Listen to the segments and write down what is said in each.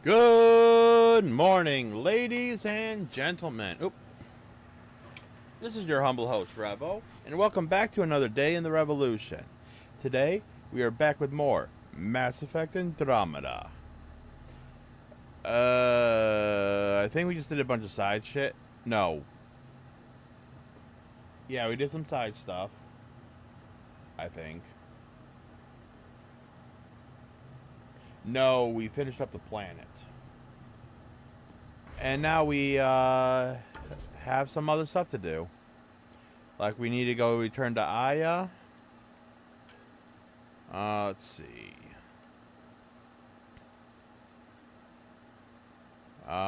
Good morning, ladies and gentlemen. Oop. This is your humble host, Revo, and welcome back to another day in the revolution. Today, we are back with more Mass Effect Andromeda. I think we just did a bunch of side shit. No. Yeah, we did some side stuff. I think. No, we finished up the planet. And now we have some other stuff to do. Like we need to go return to Aya. Let's see.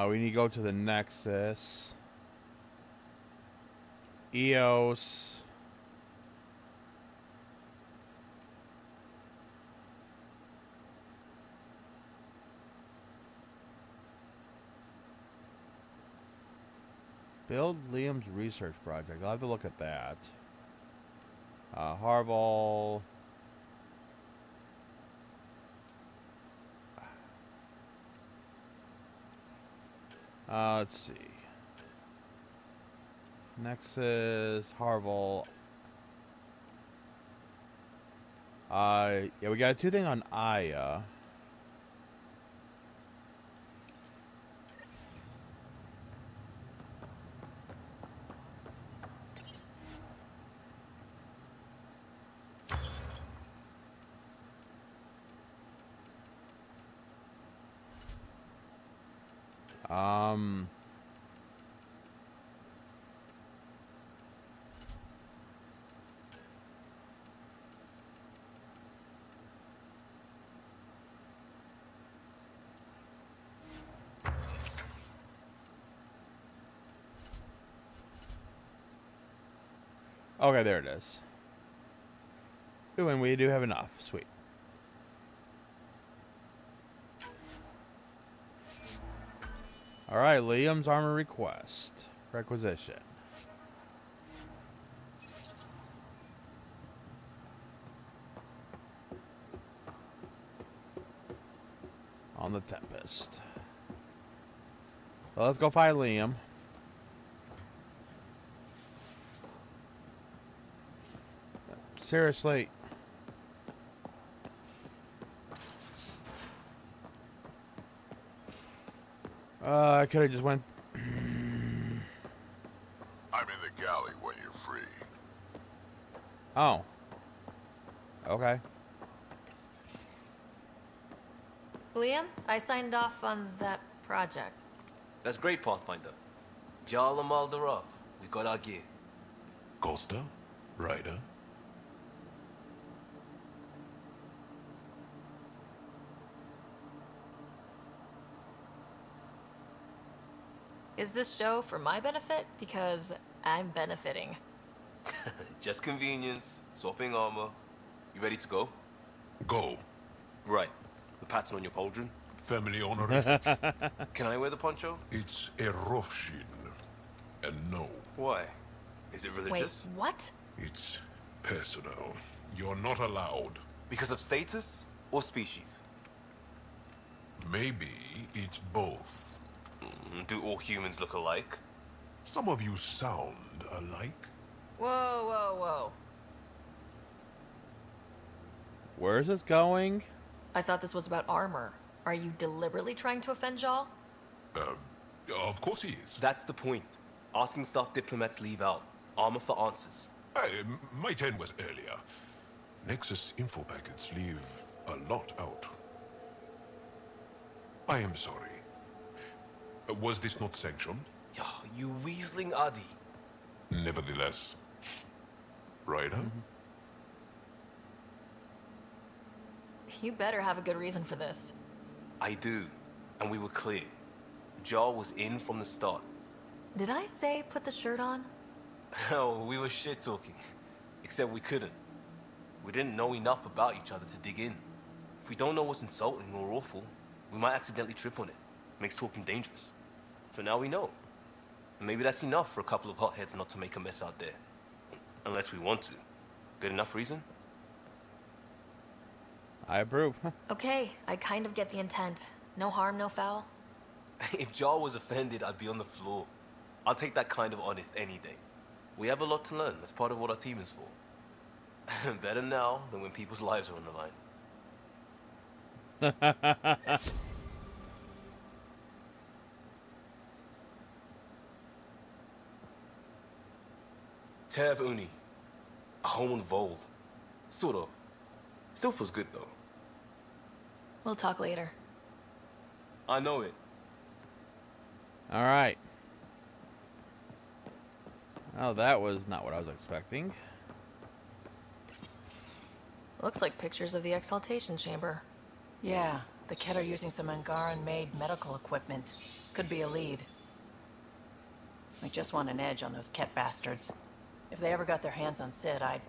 We need to go to the Nexus. EOS. Build Liam's research project. I'll have to look at that. Harval. Let's see. Nexus, Harval. Yeah, we got two things on Aya. Okay, there it is. Ooh, and we do have enough. Sweet. Alright, Liam's armor request. Requisition. On the Tempest. Well, let's go find Liam. Seriously. I could have just went. I'm in the galley when you're free. Oh. Okay. Liam, I signed off on that project. That's great, Pathfinder. Jarl and Maldarov, we got our gear. Costa? Ryder? Is this show for my benefit? Because I'm benefiting. Just convenience, swapping armor. You ready to go? Go. Right. The pattern on your pauldron. Family honorific. Can I wear the poncho? It's a Rofshin. And no, Why? Is it religious? Wait, what? it's personal. You're not allowed. Because of status or species? Maybe it's both. Do all humans look alike? Some of you sound alike. Whoa, whoa, whoa. Where is this going? I thought this was about armor. Are you deliberately trying to offend Jal? Of course he is. That's the point. Asking stuff diplomats leave out. Armor for answers. My turn was earlier. Nexus info packets leave a lot out. I am sorry. Was this not sanctioned? Yeah, you weaseling Adi. Nevertheless. Ryder? You better have a good reason for this. I do. And we were clear. Jarl was in from the start. Did I say put the shirt on? Oh, we were shit-talking. Except we couldn't. We didn't know enough about each other to dig in. If we don't know what's insulting or awful, we might accidentally trip on it. Makes talking dangerous. So now we know. And maybe that's enough for a couple of hotheads not to make a mess out there. Unless we want to. Good enough reason? I approve. Okay, I kind of get the intent. No harm, no foul? If Jar was offended, I'd be on the floor. I'll take that kind of honest any day. We have a lot to learn. That's part of what our team is for. Better now than when people's lives are on the line. Tev Uni. A home on Vold. Sort of. Still feels good though. We'll talk later. I know it. All right. Oh, that was not what I was expecting. Looks like pictures of the exaltation chamber. Yeah, the Ket are using some Angaran-made medical equipment. Could be a lead. I just want an edge on those Ket bastards. If they ever got their hands on Sid, I'd...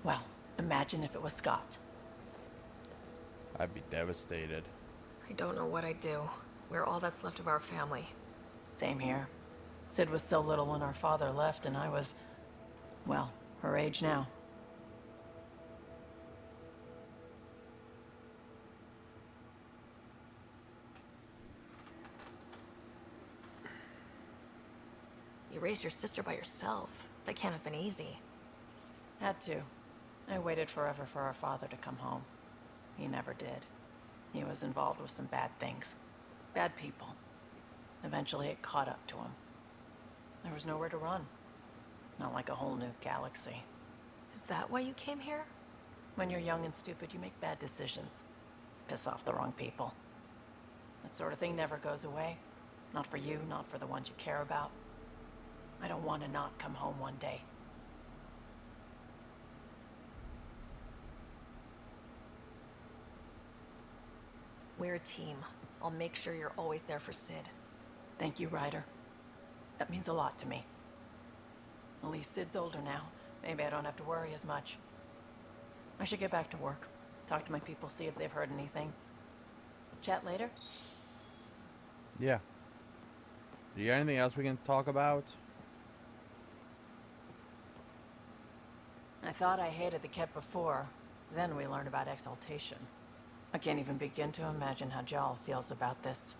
Well, imagine if it was Scott. I'd be devastated. I don't know what I'd do. We're all that's left of our family. Same here. Sid was so little when our father left, and I was... well, her age now. You raised your sister by yourself. That can't have been easy. Had to. I waited forever for our father to come home. He never did. He was involved with some bad things. Bad people. Eventually it caught up to him. There was nowhere to run. Not like a whole new galaxy. Is that why you came here? When you're young and stupid, you make bad decisions. Piss off the wrong people. That sort of thing never goes away. Not for you, not for the ones you care about. I don't want to not come home one day. We're a team. I'll make sure you're always there for Sid. Thank you, Ryder. That means a lot to me. At least Sid's older now. Maybe I don't have to worry as much. I should get back to work. Talk to my people, see if they've heard anything. Chat later? Yeah. Do you got anything else we can talk about? I thought I hated the Ket before. Then we learned about exaltation. I can't even begin to imagine how Jal feels about this.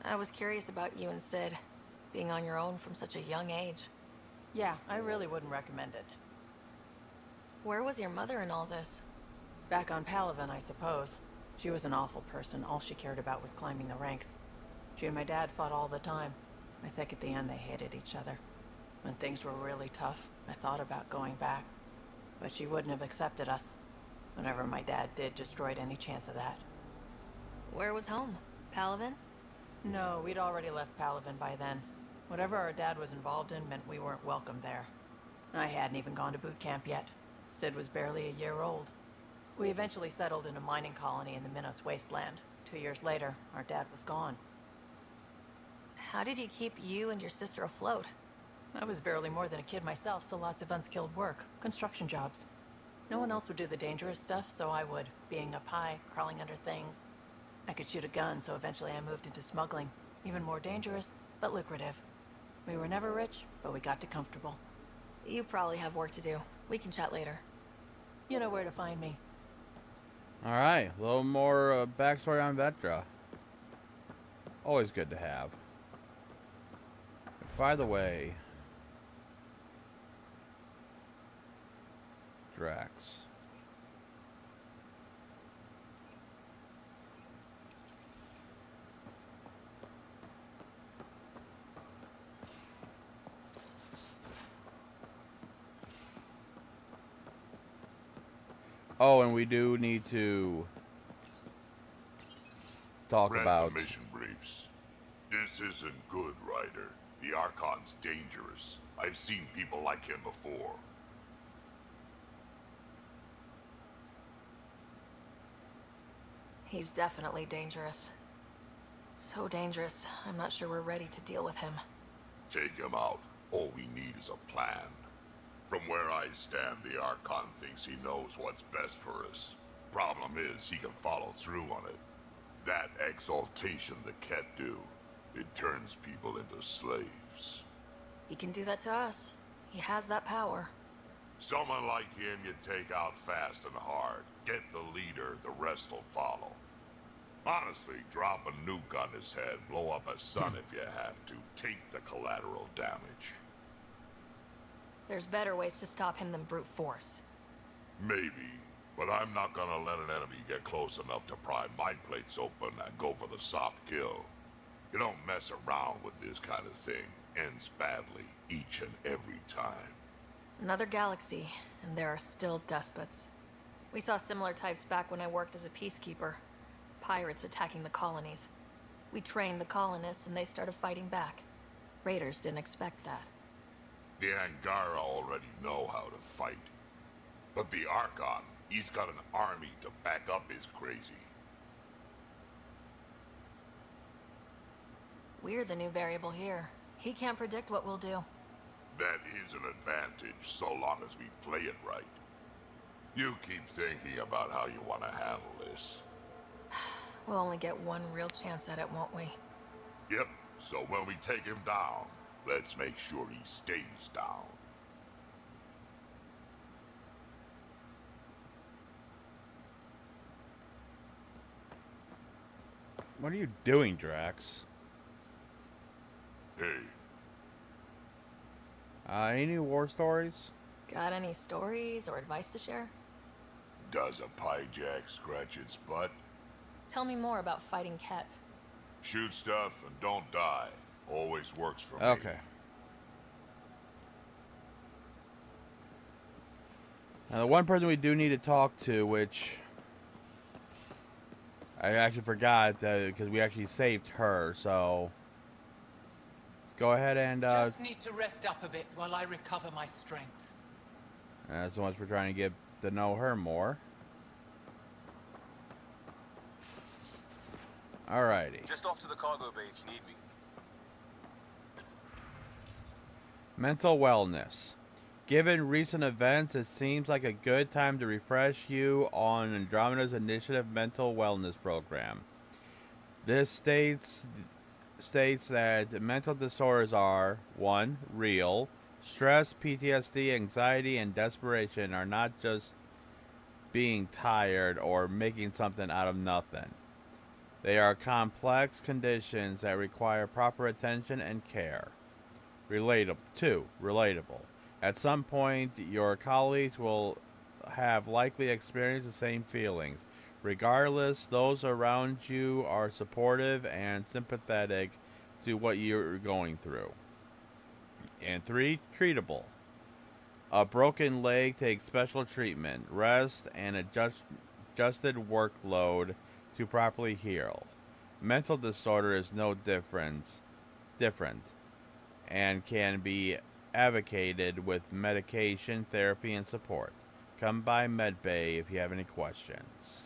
I was curious about you and Sid, being on your own from such a young age. Yeah, I really wouldn't recommend it. Where was your mother in all this? Back on Palaven, I suppose. She was an awful person. All she cared about was climbing the ranks. She and my dad fought all the time. I think at the end they hated each other. When things were really tough, I thought about going back. But she wouldn't have accepted us. Whatever my dad did destroyed any chance of that. Where was home? Palaven? No, we'd already left Palaven by then. Whatever our dad was involved in meant we weren't welcome there. I hadn't even gone to boot camp yet. Sid was barely a year old. We eventually settled in a mining colony in the Minos wasteland. 2 years later, our dad was gone. How did you keep you and your sister afloat? I was barely more than a kid myself, so lots of unskilled work. Construction jobs. No one else would do the dangerous stuff, so I would. Being up high, crawling under things. I could shoot a gun, so eventually I moved into smuggling. Even more dangerous, but lucrative. We were never rich, but we got to comfortable. You probably have work to do. We can chat later. You know where to find me. Alright, a little more backstory on Vetra. Always good to have. By the way, Drax. Oh, and we do need to talk Read about the mission briefs. This isn't good, Ryder. The Archon's dangerous. I've seen people like him before. He's definitely dangerous. So dangerous, I'm not sure we're ready to deal with him. Take him out. All we need is a plan. From where I stand, the Archon thinks he knows what's best for us. Problem is, he can follow through on it. That exaltation the Ket do, it turns people into slaves. He can do that to us. He has that power. Someone like him you take out fast and hard. Get the leader, the rest will follow. Honestly, drop a nuke on his head, blow up a sun if you have to. Take the collateral damage. There's better ways to stop him than brute force. Maybe, but I'm not gonna let an enemy get close enough to pry my plates open and go for the soft kill. You don't mess around with this kind of thing. Ends badly, each and every time. Another galaxy, and there are still despots. We saw similar types back when I worked as a peacekeeper. Pirates attacking the colonies. We trained the colonists and they started fighting back. Raiders didn't expect that. The Angara already know how to fight. But the Archon, he's got an army to back up his crazy. We're the new variable here. He can't predict what we'll do. That is an advantage, so long as we play it right. You keep thinking about how you want to handle this. We'll only get one real chance at it, won't we? Yep, so when we take him down, let's make sure he stays down. What are you doing, Drax? Hey, Any new war stories? Got any stories or advice to share? does a pyjack scratch its butt? Tell me more about fighting Ket. Shoot stuff and don't die. Always works for me. Okay. Now, the one person we do need to talk to, which I actually forgot because we actually saved her, so let's go ahead and Just need to rest up a bit while I recover my strength. so much for trying to get to know her more. Alrighty. Just off to the cargo bay if you need me. Mental wellness. Given recent events, it seems like a good time to refresh you on Andromeda's initiative mental wellness program. This states that mental disorders are 1. Real. Stress, PTSD, anxiety, and desperation are not just being tired or making something out of nothing. They are complex conditions that require proper attention and care. 2. Relatable. At some point, your colleagues will have likely experienced the same feelings. Regardless, those around you are supportive and sympathetic to what you're going through. And 3. Treatable. A broken leg takes special treatment, rest, and adjusted workload to properly heal. Mental disorder is no different and can be advocated with medication, therapy, and support. Come by Medbay if you have any questions.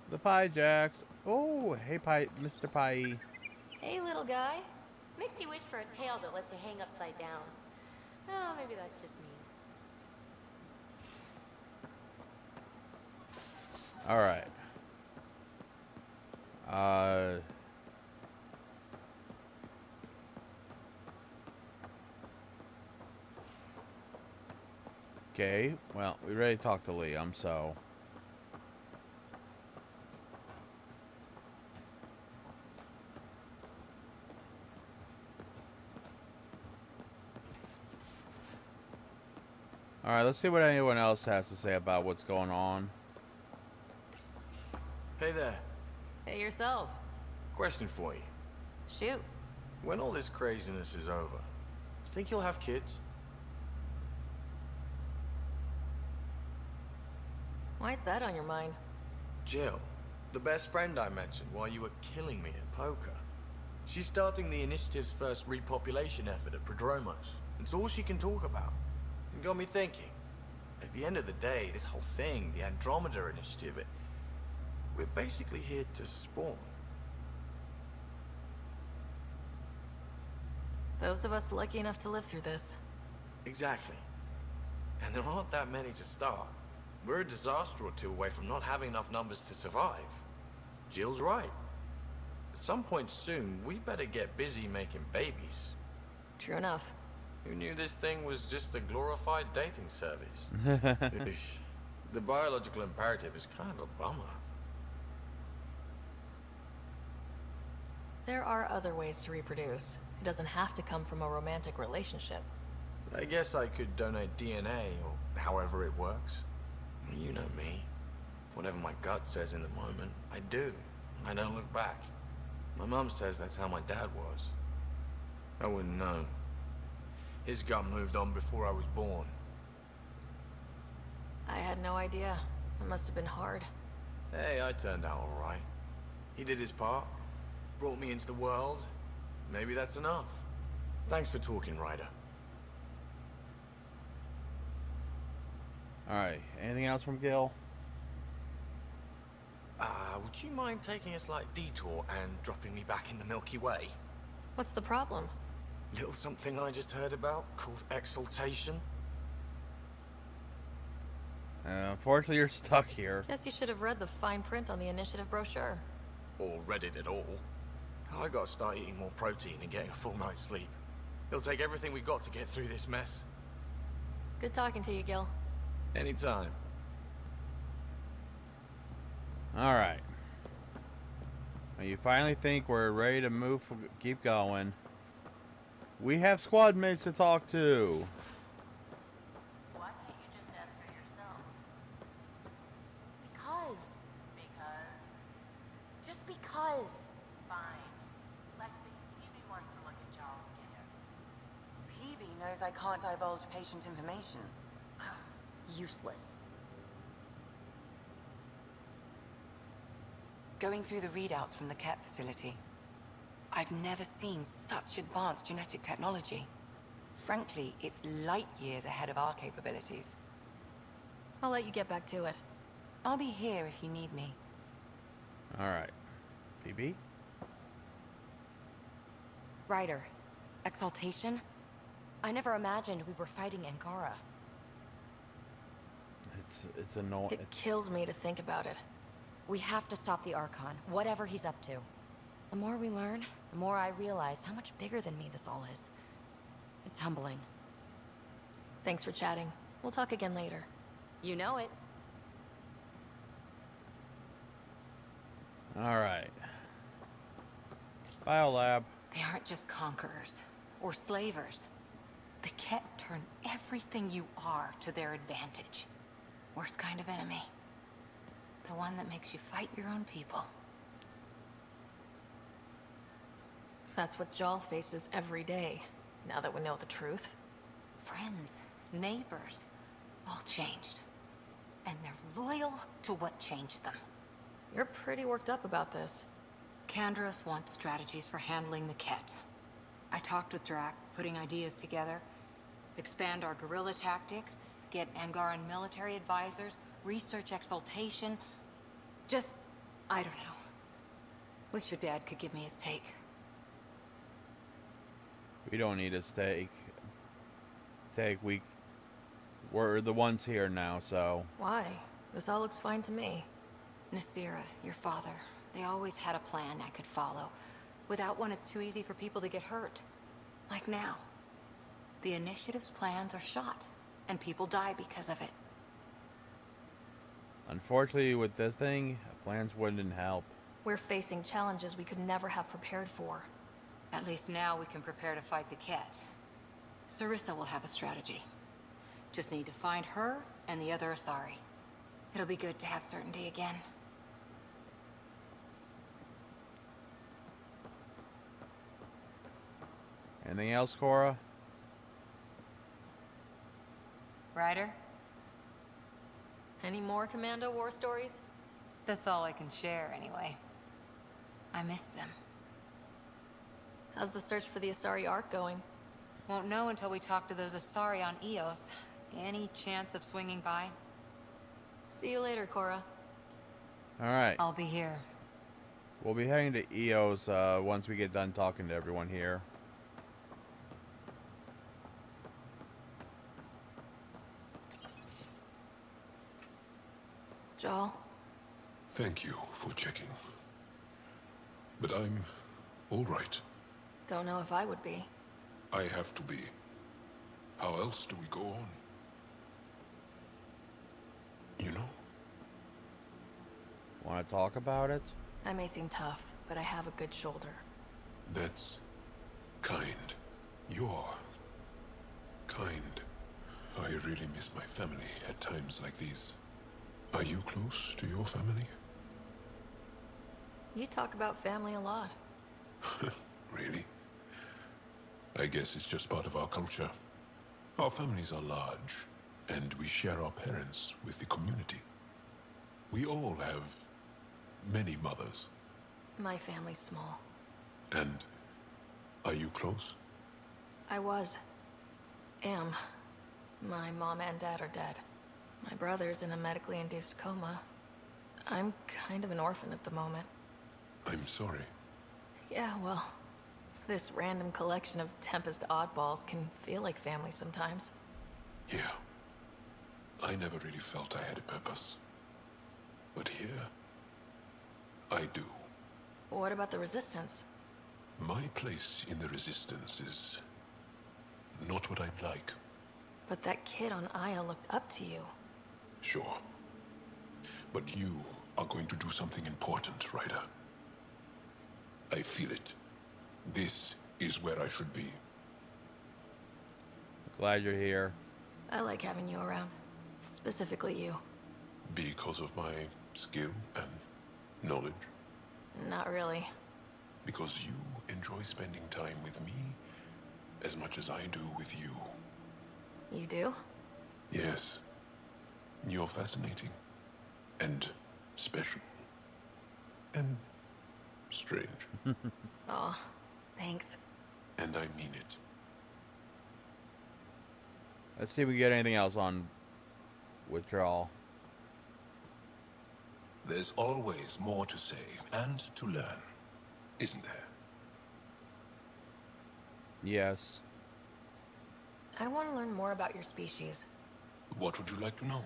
The Pie Jacks. Oh, hey, Pie, Mr. Pie. Hey, little guy. Makes you wish for a tail that lets you hang upside down. Oh, maybe that's just me. All right. Okay, well, we already talked to Liam, so... Alright, let's see what anyone else has to say about what's going on. Hey there. Hey, yourself. Question for you. Shoot. When all this craziness is over, you think you'll have kids? Why is that on your mind? Jill, the best friend I mentioned while you were killing me at poker. She's starting the initiative's first repopulation effort at Prodromos. It's all she can talk about. It got me thinking. At the end of the day, this whole thing, the Andromeda initiative, we're basically here to spawn. Those of us lucky enough to live through this. Exactly. And there aren't that many to start. We're a disaster or two away from not having enough numbers to survive. Jill's right. At some point soon, we better get busy making babies. True enough. Who knew this thing was just a glorified dating service? Eesh. The biological imperative is kind of a bummer. There are other ways to reproduce. It doesn't have to come from a romantic relationship. I guess I could donate DNA, or however it works. You know me. Whatever my gut says in the moment, I do. I don't look back. My mum says that's how my dad was. I wouldn't know. His gut moved on before I was born. I had no idea. It must have been hard. Hey, I turned out all right. He did his part. Brought me into the world. Maybe that's enough. Thanks for talking, Ryder. Alright, anything else from Gil? Would you mind taking a slight detour and dropping me back in the Milky Way? What's the problem? Little something I just heard about called exaltation. Unfortunately, you're stuck here. Guess you should have read the fine print on the initiative brochure. Or read it at all. I gotta start eating more protein and getting a full night's sleep. It'll take everything we got to get through this mess. Good talking to you, Gil. Anytime. Alright. When you finally think we're ready to move, keep going. We have squad mates to talk to. Why can't you just ask her yourself? Because. Because? Just because. Fine. Lexi, Phoebe wants to look at Charles Skinner. Phoebe knows I can't divulge patient information. Useless. Going through the readouts from the CAT facility, I've never seen such advanced genetic technology. Frankly, it's light years ahead of our capabilities. I'll let you get back to it. I'll be here if you need me. Alright. PB? Ryder, exaltation? I never imagined we were fighting Angara. It's annoying. It kills me to think about it. We have to stop the Archon, whatever he's up to. The more we learn, the more I realize how much bigger than me this all is. It's humbling. Thanks for chatting. We'll talk again later. You know it. Alright. Biolab. They aren't just conquerors or slavers. The Ket turn everything you are to their advantage. Worst kind of enemy. The one that makes you fight your own people. That's what Jal faces every day, now that we know the truth. Friends, neighbors, all changed. And they're loyal to what changed them. You're pretty worked up about this. Kandros wants strategies for handling the Ket. I talked with Drac, putting ideas together. Expand our guerrilla tactics, get Angaran military advisors, research exaltation. Just, I don't know. Wish your dad could give me his take. We don't need a we're the ones here now, so. Why? This all looks fine to me. Nasira, your father, they always had a plan I could follow. Without one, it's too easy for people to get hurt. Like now. The Initiative's plans are shot, and people die because of it. Unfortunately, with this thing, plans wouldn't help. We're facing challenges we could never have prepared for. At least now we can prepare to fight the Ket. Sarissa will have a strategy. Just need to find her and the other Asari. It'll be good to have certainty again. Anything else, Cora? Ryder? Any more Commando war stories? That's all I can share, anyway. I miss them. How's the search for the Asari Ark going? Won't know until we talk to those Asari on Eos. Any chance of swinging by? See you later, Cora. Alright. I'll be here. We'll be heading to Eos once we get done talking to everyone here. Jal? Thank you for checking. But I'm all right. Don't know if I would be. I have to be. How else do we go on? You know? Want to talk about it? I may seem tough, but I have a good shoulder. That's kind. You're kind. I really miss my family at times like these. Are you close to your family? You talk about family a lot. Really? I guess it's just part of our culture. Our families are large, and we share our parents with the community. We all have many mothers. My family's small. And are you close? I was. Am. My mom and dad are dead. My brother's in a medically induced coma. I'm kind of an orphan at the moment. I'm sorry. Yeah, well, this random collection of Tempest oddballs can feel like family sometimes. Yeah. I never really felt I had a purpose. But here, I do. What about the Resistance? My place in the Resistance is not what I'd like. But that kid on Aya looked up to you. Sure. But you are going to do something important, Ryder. I feel it. This is where I should be. Glad you're here. I like having you around. Specifically you. Because of my skill and knowledge? Not really. Because you enjoy spending time with me as much as I do with you. You do? Yes. You're fascinating. And special. And strange. Aw, thanks. And I mean it. Let's see if we get anything else on withdrawal. There's always more to say and to learn, isn't there? Yes. I want to learn more about your species. What would you like to know?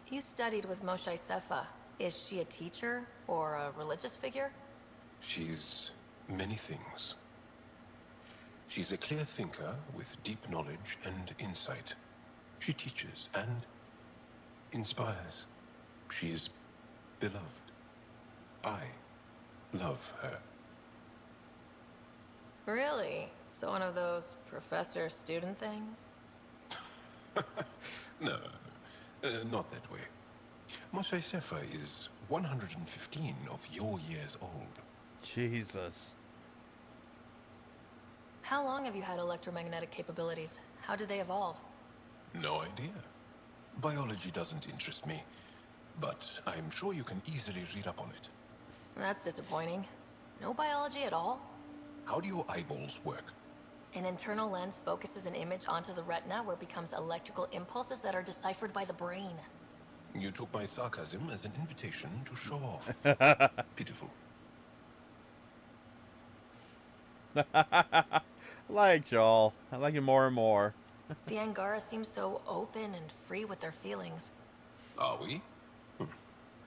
You studied with Moshe Sefa. Is she a teacher or a religious figure? She's many things. She's a clear thinker with deep knowledge and insight. She teaches and inspires. She's beloved. I love her. Really? So one of those professor-student things? No, not that way. Moshe Sefa is 115 of your years old. Jesus. How long have you had electromagnetic capabilities? How did they evolve? No idea. Biology doesn't interest me, but I'm sure you can easily read up on it. That's disappointing. No biology at all? How do your eyeballs work? An internal lens focuses an image onto the retina where it becomes electrical impulses that are deciphered by the brain. You took my sarcasm as an invitation to show off. Pitiful. Like y'all. I like it more and more. The Angara seem so open and free with their feelings. Are we?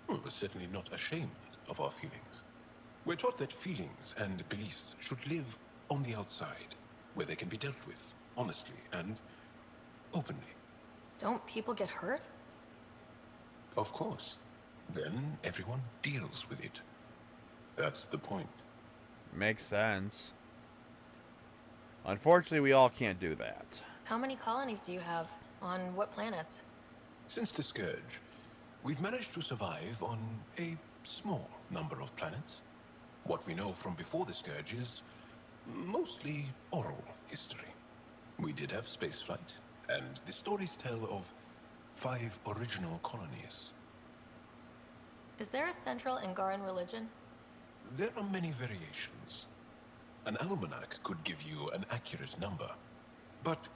We're certainly not ashamed of our feelings. We're taught that feelings and beliefs should live on the outside, where they can be dealt with, honestly and openly. Don't people get hurt? Of course. Then everyone deals with it. That's the point. Makes sense. Unfortunately, we all can't do that. How many colonies do you have? On what planets? Since the Scourge, we've managed to survive on a small number of planets. What we know from before the Scourge is mostly oral history. We did have spaceflight, and the stories tell of 5 original colonies. Is there a central Angaran religion? There are many variations. An almanac could give you an accurate number. But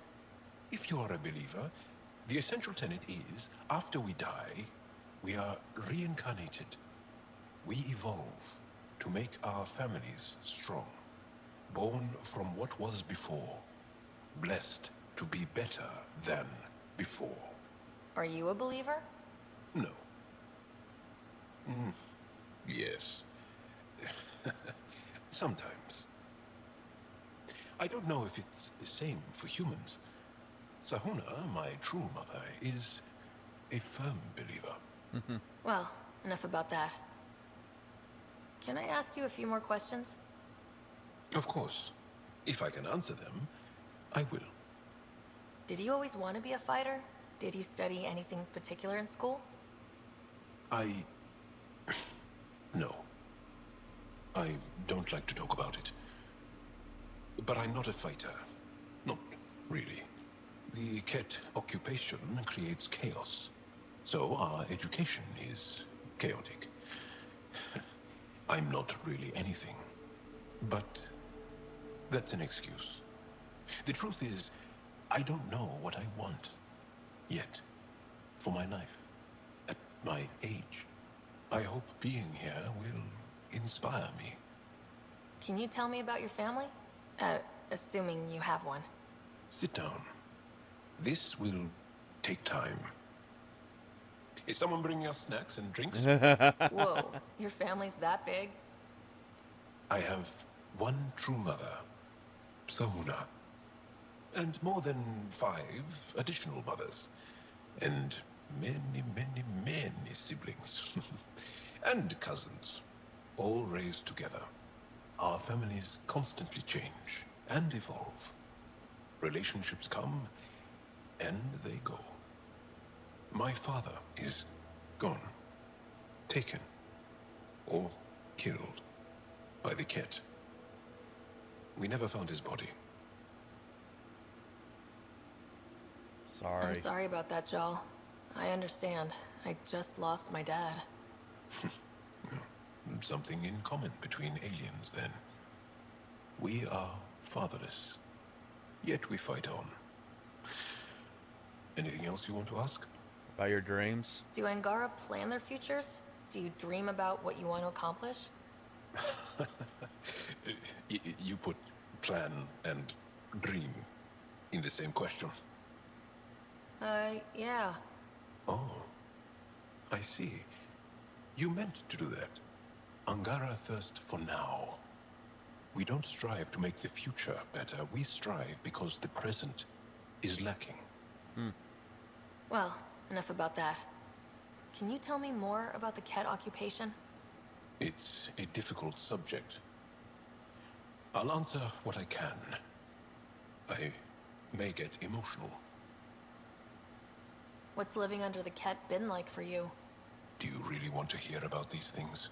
if you are a believer, the essential tenet is, after we die, we are reincarnated. We evolve to make our families strong. Born from what was before. Blessed to be better than before. Are you a believer? No. Yes. Sometimes. I don't know if it's the same for humans. Sahuna, my true mother, is a firm believer. Well, enough about that. Can I ask you a few more questions? Of course. If I can answer them, I will. Did you always want to be a fighter? Did you study anything particular in school? No. I don't like to talk about it. But I'm not a fighter. Not really. The Ket occupation creates chaos. So our education is chaotic. I'm not really anything. But that's an excuse. The truth is, I don't know what I want. Yet. For my life. At my age. I hope being here will inspire me. Can you tell me about your family? Assuming you have one. Sit down. This will take time. Is someone bringing us snacks and drinks? Whoa, your family's that big? I have one true mother, Sahuna, and more than 5 additional mothers, and many, many, many siblings, and cousins, all raised together. Our families constantly change and evolve. Relationships come and they go. My father is gone, taken, or killed by the Ket. We never found his body. Sorry. I'm sorry about that, Jal. I understand. I just lost my dad. Something in common between aliens, then. We are fatherless, yet we fight on. Anything else you want to ask? About your dreams? Do Angara plan their futures? Do you dream about what you want to accomplish? You put plan and dream in the same question. Yeah. Oh, I see. You meant to do that. Angara thirst for now. We don't strive to make the future better. We strive because the present is lacking. Well, enough about that. Can you tell me more about the Ket occupation? It's a difficult subject. I'll answer what I can. I may get emotional. What's living under the Ket been like for you? Do you really want to hear about these things?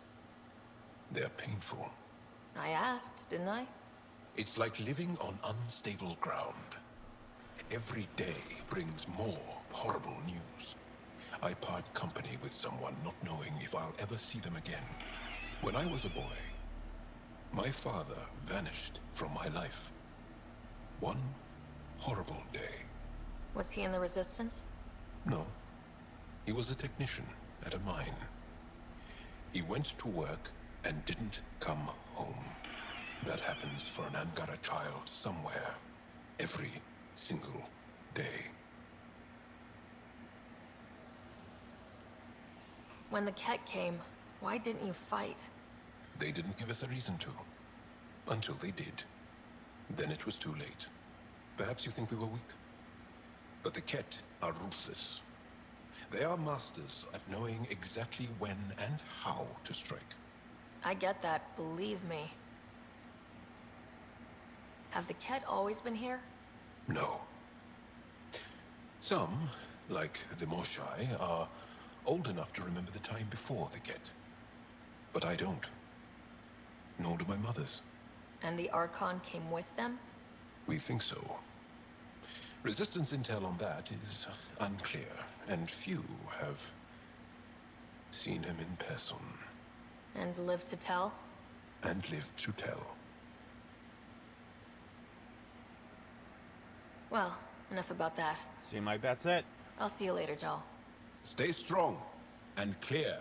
They're painful. I asked, didn't I? It's like living on unstable ground. Every day brings more horrible news. I part company with someone not knowing if I'll ever see them again. When I was a boy, my father vanished from my life. One horrible day. Was he in the Resistance? No. He was a technician at a mine. He went to work and didn't come home. That happens for an Angara child somewhere, every single day. When the Ket came, why didn't you fight? They didn't give us a reason to. Until they did. Then it was too late. Perhaps you think we were weak? But the Ket are ruthless. They are masters at knowing exactly when and how to strike. I get that, believe me. Have the Ket always been here? No. Some, like the Moshai, are old enough to remember the time before the Ket. But I don't. Nor do my mothers. And the Archon came with them? We think so. Resistance intel on that is unclear, and few have seen him in person. And lived to tell? And lived to tell. Well, enough about that. Seems like that's it. I'll see you later, Jal. Stay strong and clear.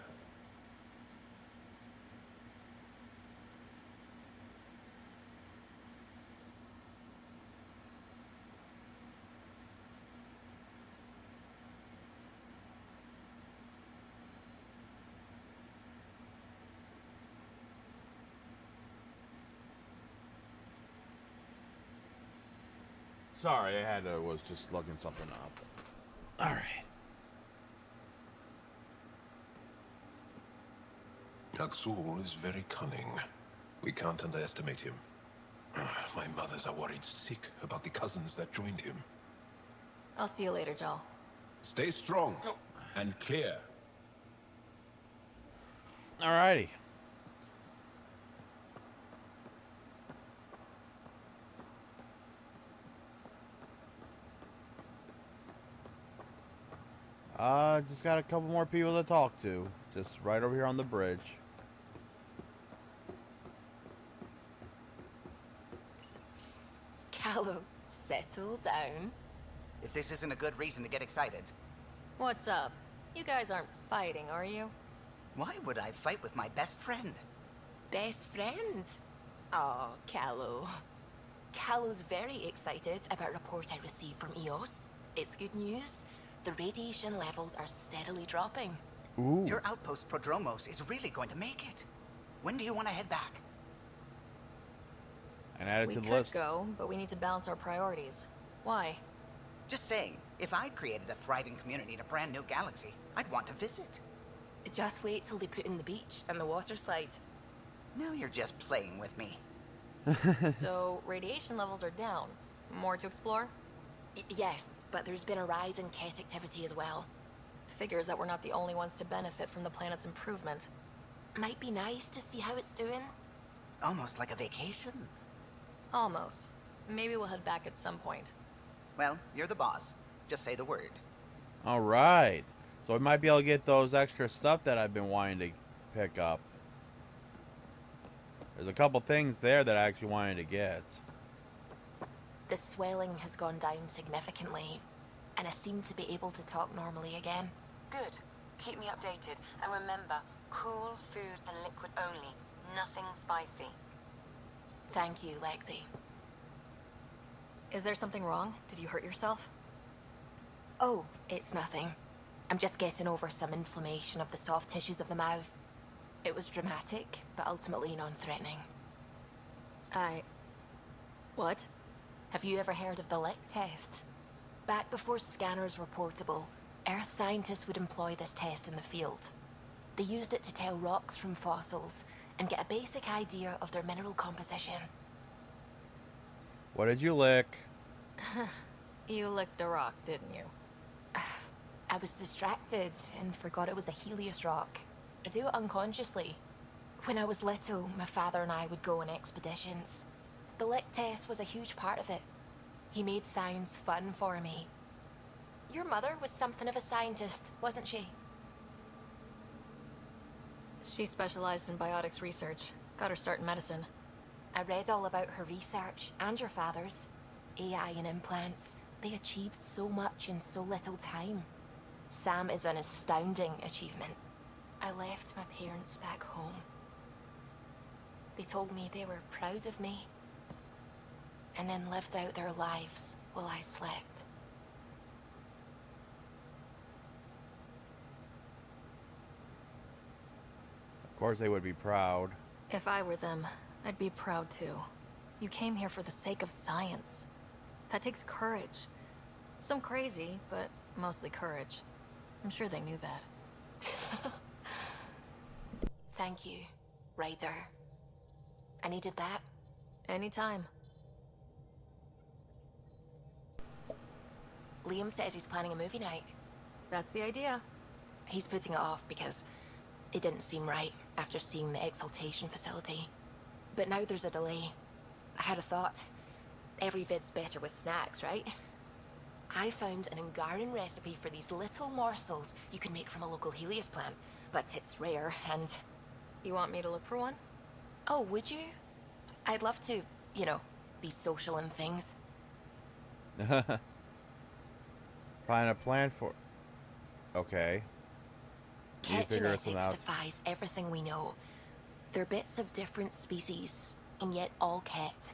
Sorry, was just looking something up. All right. Yaksul is very cunning. We can't underestimate him. My mothers are worried sick about the cousins that joined him. I'll see you later, Jal. Stay strong and clear. Alrighty. Just got a couple more people to talk to. Just right over here on the bridge. Callow, settle down. If this isn't a good reason to get excited. What's up? You guys aren't fighting, are you? Why would I fight with my best friend? Best friend? Oh, Callow. Callow's very excited about a report I received from EOS. It's good news. The radiation levels are steadily dropping. Ooh. Your outpost Prodromos is really going to make it. When do you want to head back? And add it We to the could list. go, but we need to balance our priorities. Why? Just saying, if I'd created a thriving community in a brand new galaxy, I'd want to visit. Just wait till they put in the beach and the water slide. Now you're just playing with me. So, radiation levels are down. More to explore? Yes, but there's been a rise in Ket activity as well. Figures that we're not the only ones to benefit from the planet's improvement. Might be nice to see how it's doing. Almost like a vacation. Almost. Maybe we'll head back at some point. Well, you're the boss. Just say the word. Alright. So we might be able to get those extra stuff that I've been wanting to pick up. There's a couple things there that I actually wanted to get. The swelling has gone down significantly, and I seem to be able to talk normally again. Good. Keep me updated. And remember, cool food and liquid only. Nothing spicy. Thank you, Lexi. Is there something wrong? Did you hurt yourself? Oh, it's nothing. I'm just getting over some inflammation of the soft tissues of the mouth. It was dramatic, but ultimately non-threatening. What? Have you ever heard of the Lick test? Back before scanners were portable, Earth scientists would employ this test in the field. They used it to tell rocks from fossils and get a basic idea of their mineral composition. What did you lick? You licked a rock, didn't you? I was distracted and forgot it was a Helios rock. I do it unconsciously. When I was little, my father and I would go on expeditions. The Lick test was a huge part of it. He made science fun for me. Your mother was something of a scientist, wasn't she? She specialized in biotics research. Got her start in medicine. I read all about her research, and your father's. AI and implants. They achieved so much in so little time. Sam is an astounding achievement. I left my parents back home. They told me they were proud of me, and then lived out their lives while I slept. Of course they would be proud. If I were them, I'd be proud too. You came here for the sake of science. That takes courage. Some crazy, but mostly courage. I'm sure they knew that. Thank you, Ryder. I needed that. Anytime. Liam says he's planning a movie night. That's the idea. He's putting it off because it didn't seem right after seeing the exaltation facility. But now there's a delay. I had a thought. Every vid's better with snacks, right? I found an Angaran recipe for these little morsels you can make from a local Helios plant, but it's rare and... You want me to look for one? Oh, would you? I'd love to, you know, be social and things. Find a plan for... Okay. Ket genetics defies everything we know. They're bits of different species, and yet all Ket.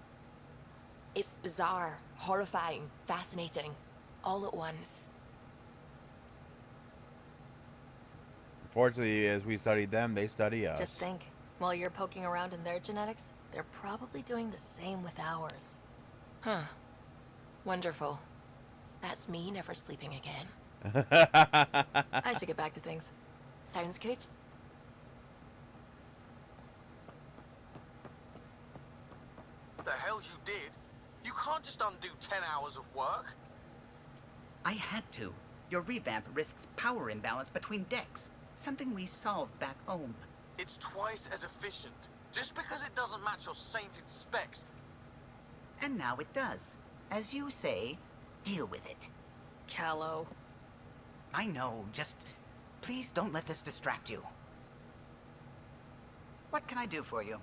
It's bizarre, horrifying, fascinating, all at once. Fortunately, as we studied them, they study us. Just think, while you're poking around in their genetics, they're probably doing the same with ours. Huh. Wonderful. That's me never sleeping again. I should get back to things. Sounds good. The hell you did? You can't just undo 10 hours of work. I had to. Your revamp risks power imbalance between decks. Something we solved back home. It's twice as efficient. Just because it doesn't match your sainted specs. And now it does. As you say, deal with it. Callow. I know, just please don't let this distract you. What can I do for you?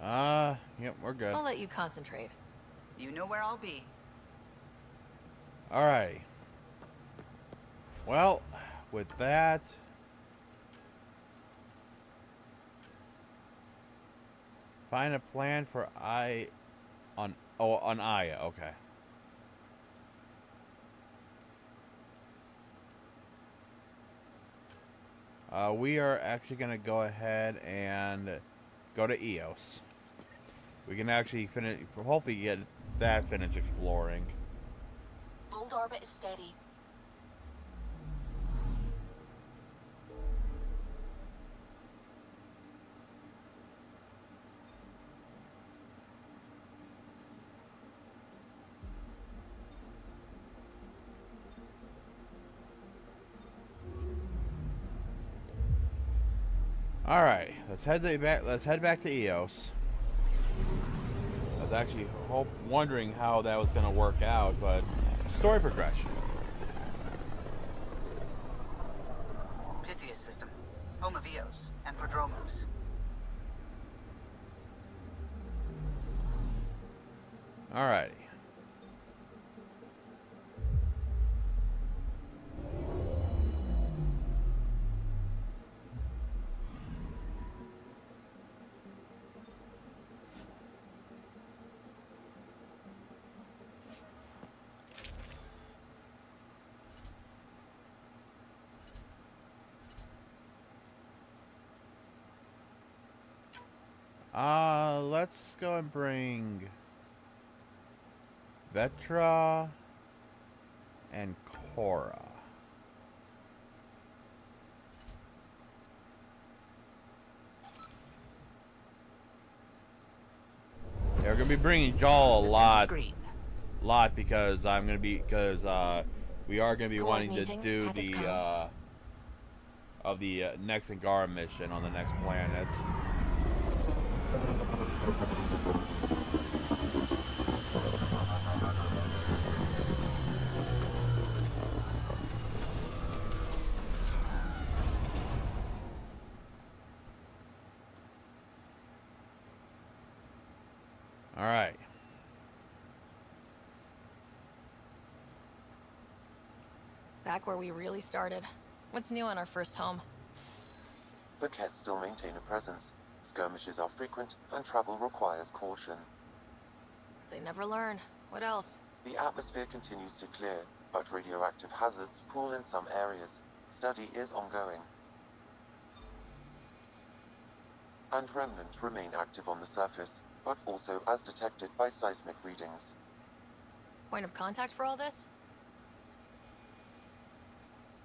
Yep, we're good. I'll let you concentrate. You know where I'll be. Alrighty. Well, with that, find a plan for on Aya. Okay. We are actually gonna go ahead and go to Eos. We can actually finish, hopefully get that finished exploring. Old orbit is steady. All right, let's head back. Let's head back to Eos. I was actually wondering how that was going to work out, but story progression. Pythias system, home of Eos and Prodromos. Alrighty. Let's go and bring Vetra and Cora. Yeah, we're gonna be bringing Jal a lot because I'm gonna be we are gonna be wanting to do the next Angara mission on the next planet. All right. Back where we really started. What's new on our first home? The Kett still maintain a presence. Skirmishes are frequent, and travel requires caution. They never learn. What else? The atmosphere continues to clear, but radioactive hazards pool in some areas. Study is ongoing. And remnants remain active on the surface, but also as detected by seismic readings. Point of contact for all this?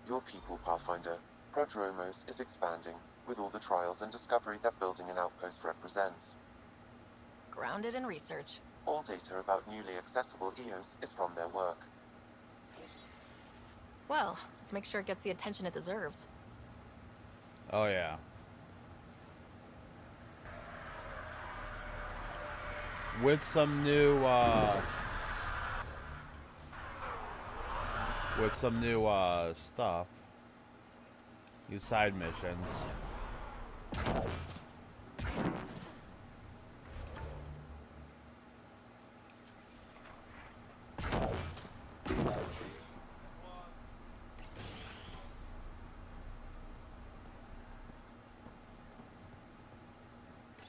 Your people, Pathfinder. Prodromos is expanding, with all the trials and discovery that building an outpost represents. Grounded in research. All data about newly accessible Eos is from their work. Well, let's make sure it gets the attention it deserves. Oh yeah. With some new stuff. New side missions.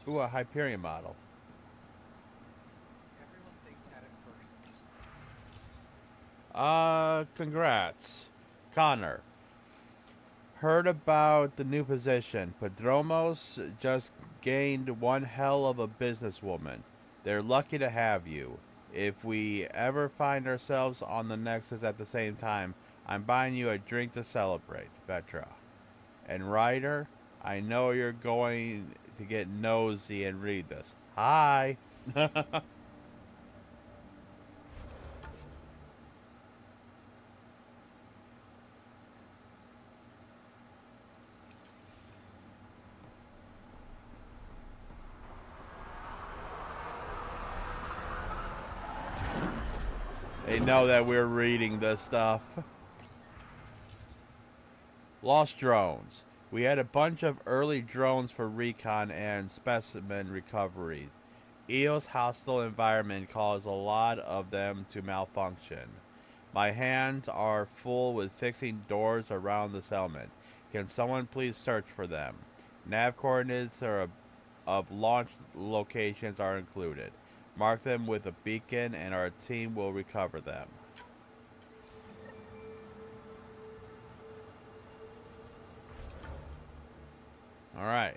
Ooh, a Hyperion model. Everyone thinks that at first. Congrats. Connor. Heard about the new position. Prodromos just gained one hell of a businesswoman. They're lucky to have you. If we ever find ourselves on the Nexus at the same time, I'm buying you a drink to celebrate, Petra. And Ryder, I know you're going to get nosy and read this. Hi! They know that we're reading this stuff. Lost drones. We had a bunch of early drones for recon and specimen recovery. EO's hostile environment caused a lot of them to malfunction. My hands are full with fixing doors around the settlement. Can someone please search for them? Nav coordinates of launch locations are included. Mark them with a beacon and our team will recover them. Alright.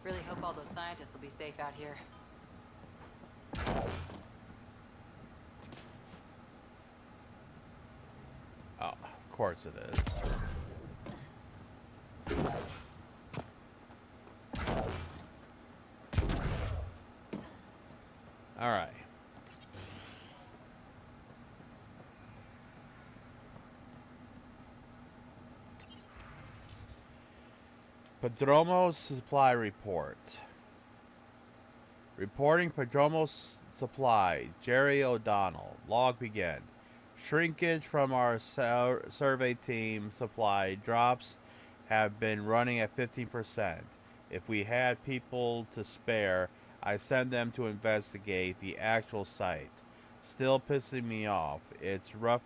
Really hope all those scientists will be safe out here. Oh, of course it is. Alright. Padromo's supply report. Reporting Padromo's supply. Jerry O'Donnell. Log begin. Shrinkage from our survey team supply drops have been running at 15%. If we had people to spare, I send them to investigate the actual site. Still pissing me off. It's rough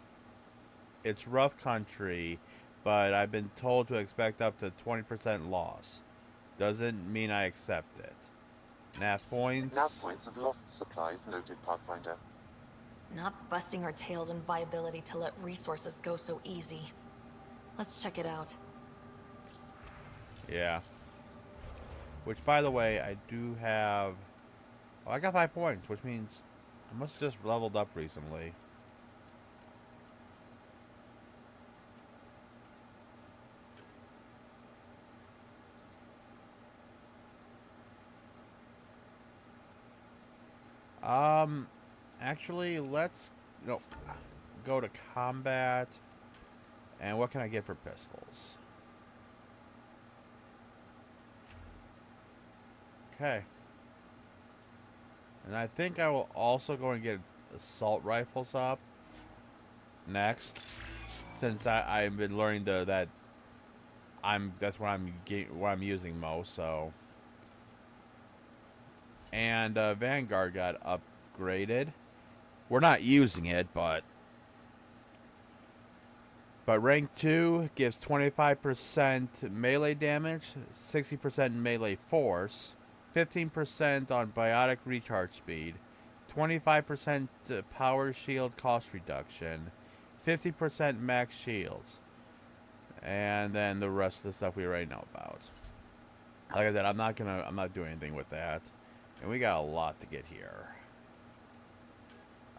country, but I've been told to expect up to 20% loss. Doesn't mean I accept it. Nav points. Nav points of lost supplies noted, Pathfinder. Not busting our tails in viability to let resources go so easy. Let's check it out. Yeah. Which, by the way, I do have... Oh, I got 5 points, which means I must have just leveled up recently. Actually, let's go to combat. And what can I get for pistols? Okay. And I think I will also go and get assault rifles up next, since I've been learning that's what I'm using most. So. And Vanguard got upgraded. We're not using it, but rank 2 gives 25% melee damage, 60% melee force, 15% on biotic recharge speed, 25% power shield cost reduction, 50% max shields, and then the rest of the stuff we already know about. Like I said, I'm not doing anything with that. And we got a lot to get here.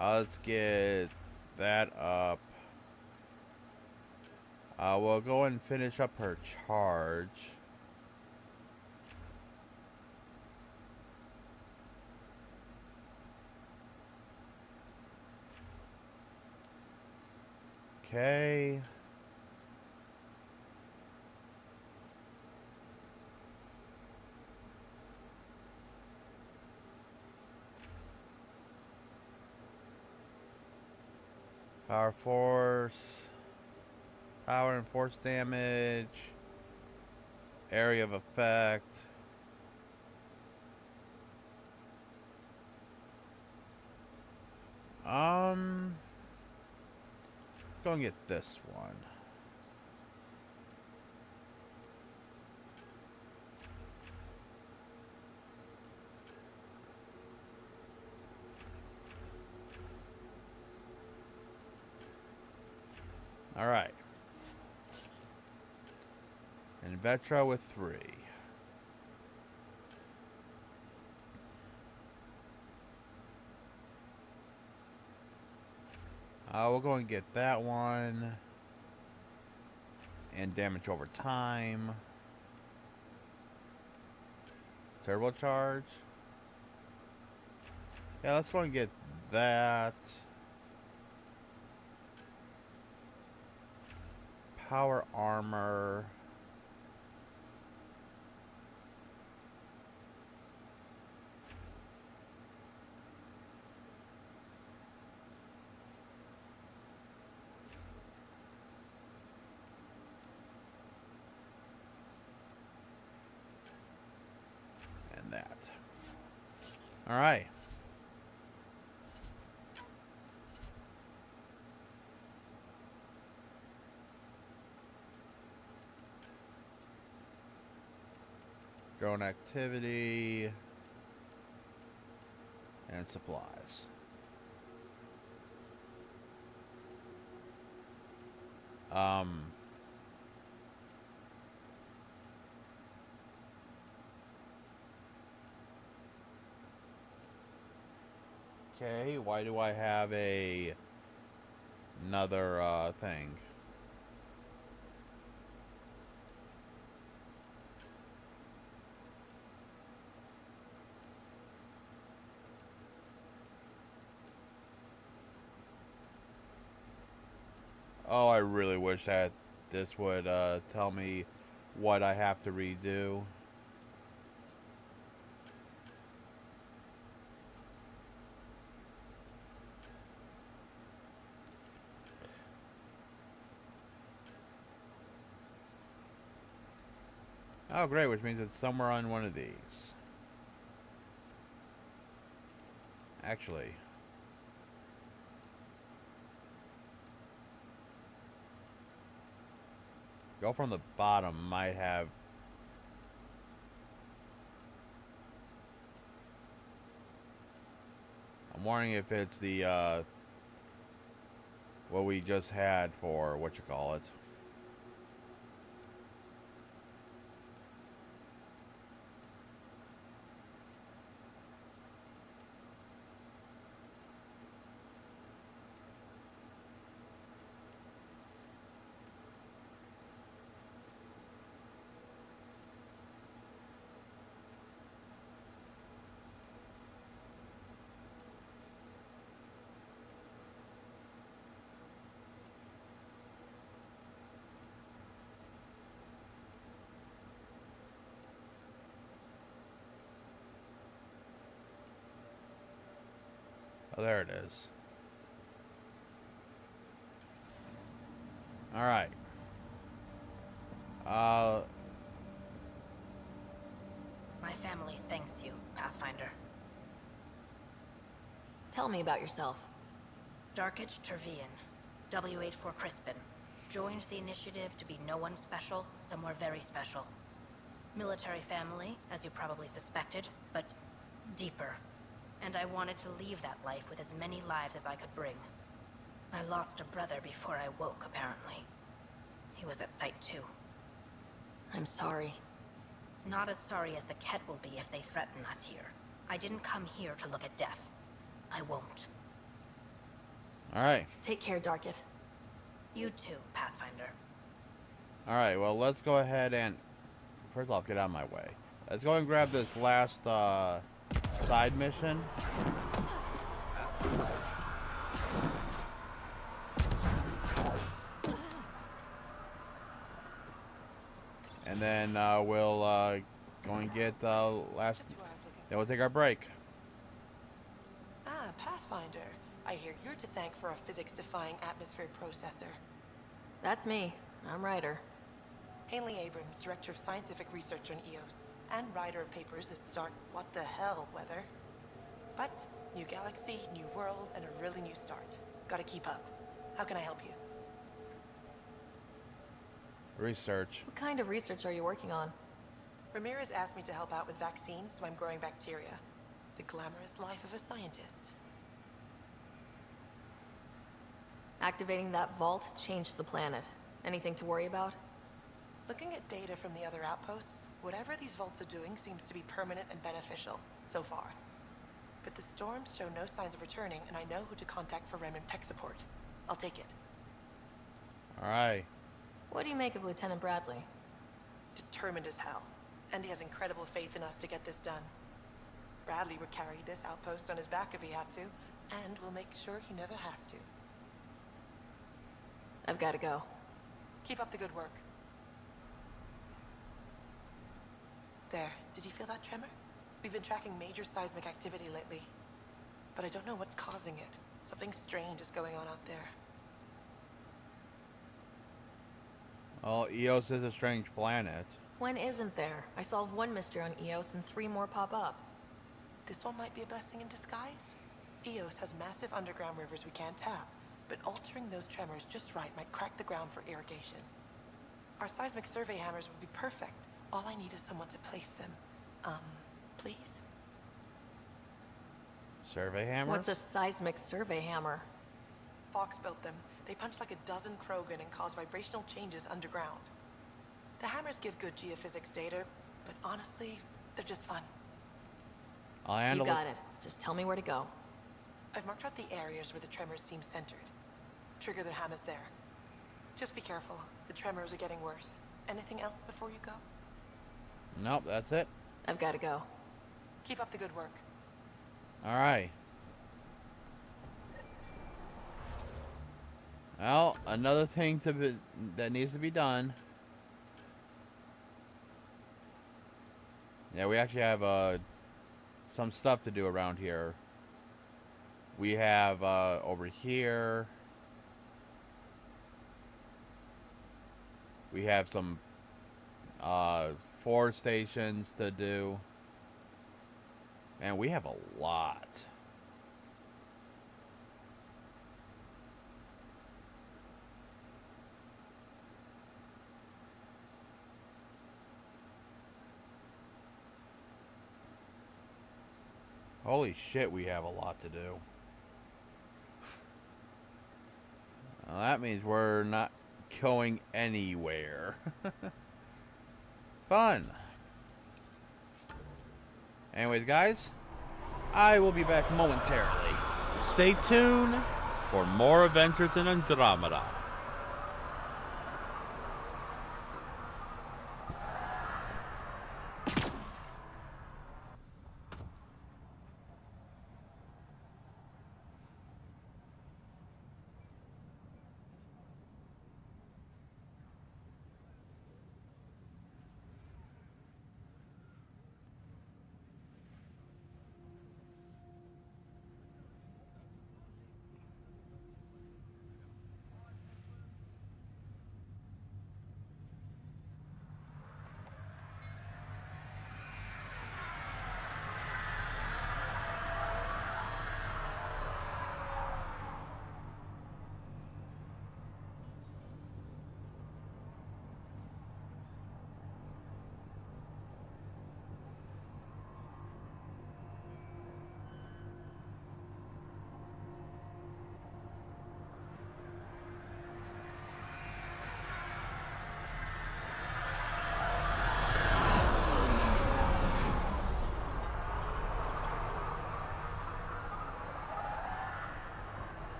Let's get that up. We'll go and finish up her charge. Okay. Power force, power and force damage, area of effect. Let's go and get this one. All right. And Vetra with 3. We'll go and get that one. And damage over time. Turbocharge. Yeah, let's go and get that. Power armor. And that. All right. Drone activity and supplies. Okay, why do I have another thing? Oh, I really wish that this would tell me what I have to redo. Oh, great, which means it's somewhere on one of these. Actually. Go from the bottom might have... I'm wondering if it's the, what we just had for, whatchamacallit. Oh, there it is. All right. My family thanks you, Pathfinder. Tell me about yourself. Darkage Tervian, W84 Crispin. Joined the initiative to be no one special, somewhere very special. Military family, as you probably suspected, but deeper. And I wanted to leave that life with as many lives as I could bring. I lost a brother before I woke, apparently. He was at site too. I'm sorry. Not as sorry as the Ket will be if they threaten us here. I didn't come here to look at death. I won't. Alright. Take care, Darkit. You too, Pathfinder. Alright, well, let's go ahead and... First off, get out of my way. Let's go and grab this last, side mission. And then, we'll, go and get, last... Then we'll take our break. Ah, Pathfinder. I hear you're to thank for a physics-defying atmosphere processor. That's me. I'm Ryder. Haley Abrams, Director of Scientific Research on EOS, and writer of papers that start what the hell weather. But, new galaxy, new world, and a really new start. Gotta keep up. How can I help you? Research. What kind of research are you working on? Ramirez asked me to help out with vaccines, so I'm growing bacteria. The glamorous life of a scientist. Activating that vault changed the planet. Anything to worry about? Looking at data from the other outposts, whatever these vaults are doing seems to be permanent and beneficial, so far. But the storms show no signs of returning, and I know who to contact for remnant tech support. I'll take it. Alright. What do you make of Lieutenant Bradley? Determined as hell. And he has incredible faith in us to get this done. Bradley would carry this outpost on his back if he had to, and we'll make sure he never has to. I've got to go. Keep up the good work. There, did you feel that tremor? We've been tracking major seismic activity lately, but I don't know what's causing it. Something strange is going on out there. Oh, Eos is a strange planet. When isn't there? I solved one mystery on Eos and 3 more pop up. This one might be a blessing in disguise. Eos has massive underground rivers we can't tap, but altering those tremors just right might crack the ground for irrigation. Our seismic survey hammers would be perfect. All I need is someone to place them. Please? Survey hammers? What's a seismic survey hammer? Fox built them. They punch like a dozen Krogan and cause vibrational changes underground. The hammers give good geophysics data, but honestly, they're just fun. I'll handle You got it. Just tell me where to go. I've marked out the areas where the tremors seem centered. Trigger the hammers there. Just be careful. The tremors are getting worse. Anything else before you go? Nope, that's it. I've got to go. Keep up the good work. Alright. Well, another thing that needs to be done. Yeah, we actually have some stuff to do around here. We have over here. We have some forward stations to do. Man, we have a lot. Holy shit, we have a lot to do. Well, that means we're not going anywhere. Fun. Anyways, guys, I will be back momentarily. Stay tuned for more adventures in Andromeda.